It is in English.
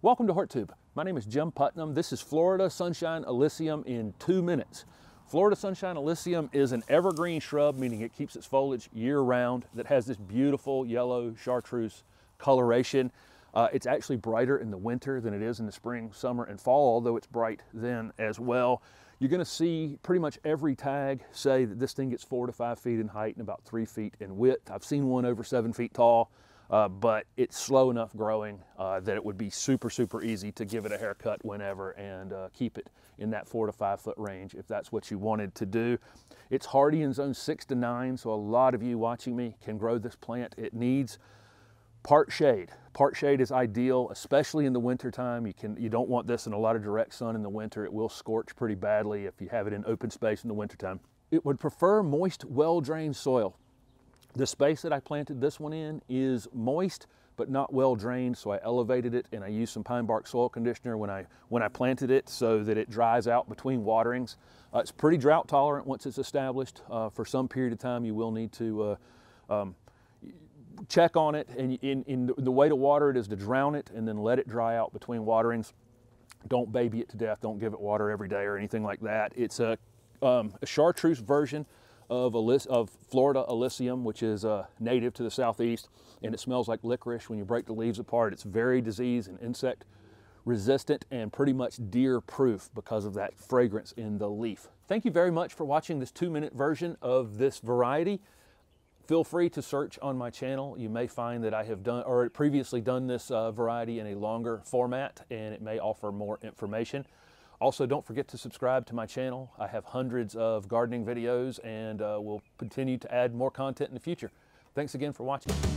Welcome to HORTTUBE. My name is Jim Putnam. This is Florida Sunshine Illicium in 2 minutes. Florida Sunshine Illicium is an evergreen shrub, meaning it keeps its foliage year-round, that has this beautiful yellow chartreuse coloration. It's actually brighter in the winter than it is in the spring, summer, and fall, although it's bright then as well. You're going to see pretty much every tag say that this thing gets 4 to 5 feet in height and about 3 feet in width. I've seen one over 7 feet tall. But it's slow enough growing that it would be super easy to give it a haircut whenever and keep it in that 4 to 5 foot range if that's what you wanted to do. It's hardy in zone 6 to 9, so a lot of you watching me can grow this plant. It needs part shade. Part shade is ideal, especially in the winter time. You don't want this in a lot of direct sun in the winter. It will scorch pretty badly if you have it in open space in the wintertime. It would prefer moist, well-drained soil. The space that I planted this one in is moist, but not well drained, so I elevated it and I used some pine bark soil conditioner when I planted it so that it dries out between waterings. It's pretty drought tolerant once it's established. For some period of time, you will need to check on it, and the way to water it is to drown it and then let it dry out between waterings. Don't baby it to death. Don't give it water every day or anything like that. It's a chartreuse version of Florida Illicium, which is native to the southeast, and it smells like licorice when you break the leaves apart. It's very disease and insect resistant and pretty much deer proof because of that fragrance in the leaf. Thank you very much for watching this 2-minute version of this variety. Feel free to search on my channel. You may find that I have previously done this variety in a longer format, and it may offer more information. Also, don't forget to subscribe to my channel. I have hundreds of gardening videos and will continue to add more content in the future. Thanks again for watching.